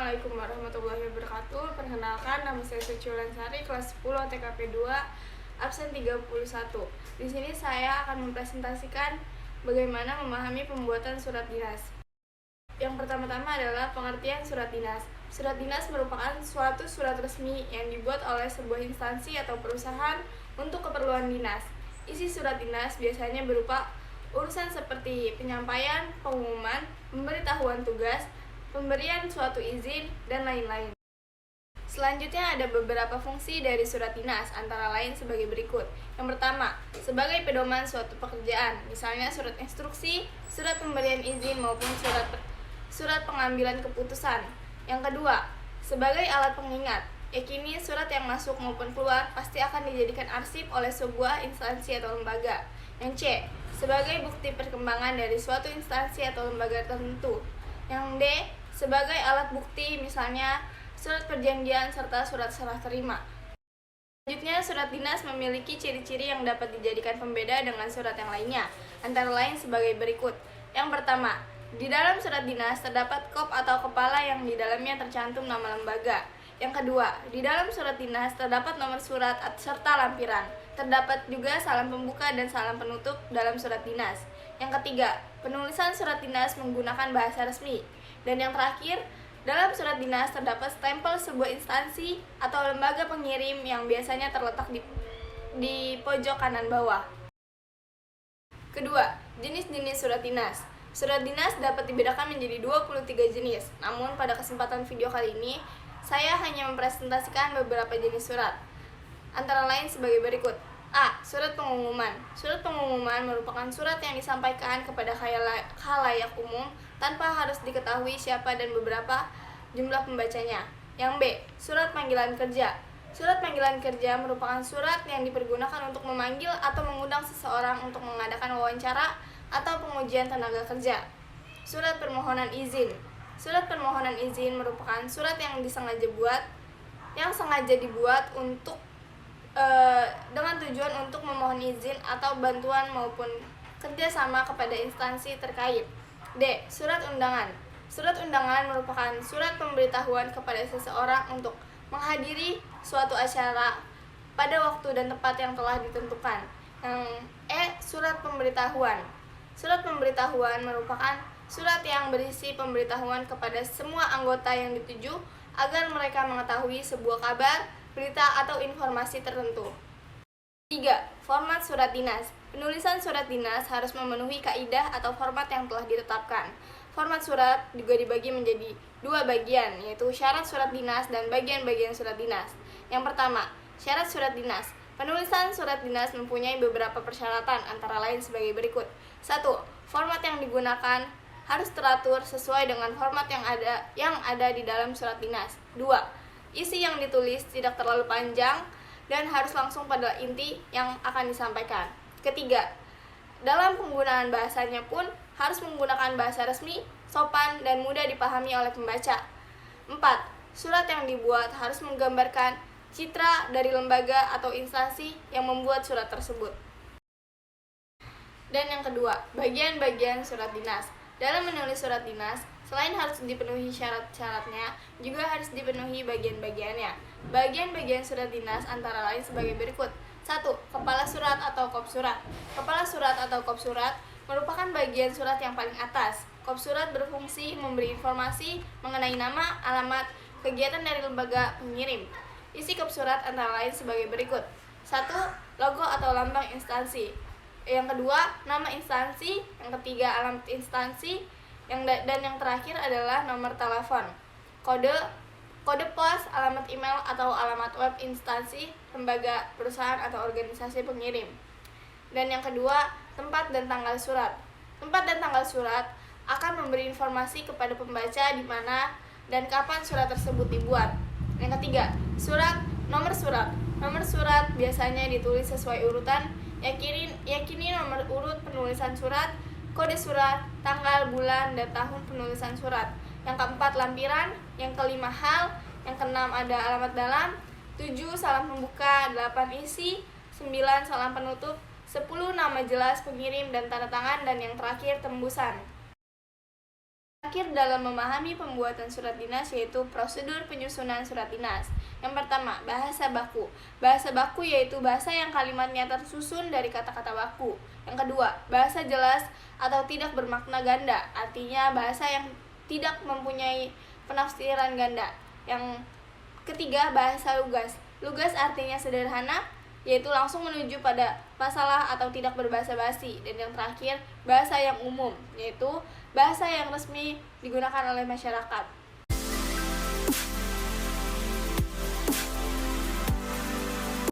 Assalamualaikum warahmatullahi wabarakatuh. Perkenalkan, nama saya Suci Wulansari, kelas 10 TKP 2, absen 31. Di sini saya akan mempresentasikan bagaimana memahami pembuatan surat dinas. Yang pertama-tama adalah pengertian surat dinas. Surat dinas merupakan suatu surat resmi yang dibuat oleh sebuah instansi atau perusahaan untuk keperluan dinas. Isi surat dinas biasanya berupa urusan seperti penyampaian, pengumuman, pemberitahuan tugas, pemberian suatu izin, dan lain-lain. Selanjutnya ada beberapa fungsi dari surat dinas, antara lain sebagai berikut. Yang pertama, sebagai pedoman suatu pekerjaan, misalnya surat instruksi, surat pemberian izin maupun surat pengambilan keputusan. Yang kedua, sebagai alat pengingat, yakini surat yang masuk maupun keluar pasti akan dijadikan arsip oleh sebuah instansi atau lembaga. Yang C, sebagai bukti perkembangan dari suatu instansi atau lembaga tertentu. Yang D, sebagai alat bukti, misalnya surat perjanjian serta surat serah terima. Selanjutnya, surat dinas memiliki ciri-ciri yang dapat dijadikan pembeda dengan surat yang lainnya, antara lain sebagai berikut. Yang pertama, di dalam surat dinas terdapat kop atau kepala yang di dalamnya tercantum nama lembaga. Yang kedua, di dalam surat dinas terdapat nomor surat serta lampiran. Terdapat juga salam pembuka dan salam penutup dalam surat dinas. Yang ketiga, penulisan surat dinas menggunakan bahasa resmi. Dan yang terakhir, dalam surat dinas terdapat stempel sebuah instansi atau lembaga pengirim yang biasanya terletak di pojok kanan bawah. Kedua, jenis-jenis surat dinas. Surat dinas dapat dibedakan menjadi 23 jenis. Namun pada kesempatan video kali ini, saya hanya mempresentasikan beberapa jenis surat. Antara lain sebagai berikut. A. Surat pengumuman. Surat pengumuman merupakan surat yang disampaikan kepada khalayak umum tanpa harus diketahui siapa dan beberapa jumlah pembacanya. Yang B. Surat panggilan kerja. Surat panggilan kerja merupakan surat yang dipergunakan untuk memanggil atau mengundang seseorang untuk mengadakan wawancara atau pengujian tenaga kerja. Surat permohonan izin. Surat permohonan izin merupakan surat yang sengaja dibuat untuk dengan tujuan untuk memohon izin atau bantuan maupun kerjasama kepada instansi terkait. D. Surat undangan. Surat undangan merupakan surat pemberitahuan kepada seseorang untuk menghadiri suatu acara pada waktu dan tempat yang telah ditentukan. Yang E. Surat pemberitahuan. Surat pemberitahuan merupakan surat yang berisi pemberitahuan kepada semua anggota yang dituju agar mereka mengetahui sebuah kabar, berita, atau informasi tertentu. 3. Format surat dinas. Penulisan surat dinas harus memenuhi kaidah atau format yang telah ditetapkan. Format surat juga dibagi menjadi 2 bagian, yaitu syarat surat dinas dan bagian-bagian surat dinas. Yang pertama, syarat surat dinas. Penulisan surat dinas mempunyai beberapa persyaratan, antara lain sebagai berikut. 1. Format yang digunakan harus teratur sesuai dengan format yang ada di dalam surat dinas. 2. Isi yang ditulis tidak terlalu panjang dan harus langsung pada inti yang akan disampaikan. Ketiga, dalam penggunaan bahasanya pun harus menggunakan bahasa resmi, sopan, dan mudah dipahami oleh pembaca. 4. Surat yang dibuat harus menggambarkan citra dari lembaga atau instansi yang membuat surat tersebut. Dan yang kedua, bagian-bagian surat dinas. Dalam menulis surat dinas, selain harus dipenuhi syarat-syaratnya, juga harus dipenuhi bagian-bagiannya. Bagian-bagian surat dinas antara lain sebagai berikut. 1. Kepala surat atau kop surat. Kepala surat atau kop surat merupakan bagian surat yang paling atas. Kop surat berfungsi memberi informasi mengenai nama, alamat, kegiatan dari lembaga pengirim. Isi kop surat antara lain sebagai berikut. 1. Logo atau lambang instansi. Yang kedua, nama instansi. Yang ketiga, alamat instansi. Dan yang terakhir adalah nomor telepon, kode pos, alamat email atau alamat web instansi, lembaga, perusahaan atau organisasi pengirim. Dan yang kedua, tempat dan tanggal surat. Tempat dan tanggal surat akan memberi informasi kepada pembaca di mana dan kapan surat tersebut dibuat. Yang ketiga, nomor surat. Nomor surat biasanya ditulis sesuai urutan. Yakini nomor urut penulisan surat, kode surat, tanggal, bulan, dan tahun penulisan surat. Yang keempat, lampiran. Yang kelima, hal. Yang keenam, ada alamat dalam. 7. Salam pembuka. 8. Isi. 9. Salam penutup. 10. Nama jelas pengirim dan tanda tangan. Dan yang terakhir, tembusan. Terakhir dalam memahami pembuatan surat dinas yaitu prosedur penyusunan surat dinas. Yang pertama, bahasa baku. Bahasa baku yaitu bahasa yang kalimatnya tersusun dari kata-kata baku. Yang kedua, bahasa jelas atau tidak bermakna ganda, artinya bahasa yang tidak mempunyai penafsiran ganda. Yang ketiga, bahasa lugas. Lugas artinya sederhana, yaitu langsung menuju pada masalah atau tidak berbahasa basi. Dan yang terakhir, bahasa yang umum, yaitu bahasa yang resmi digunakan oleh masyarakat.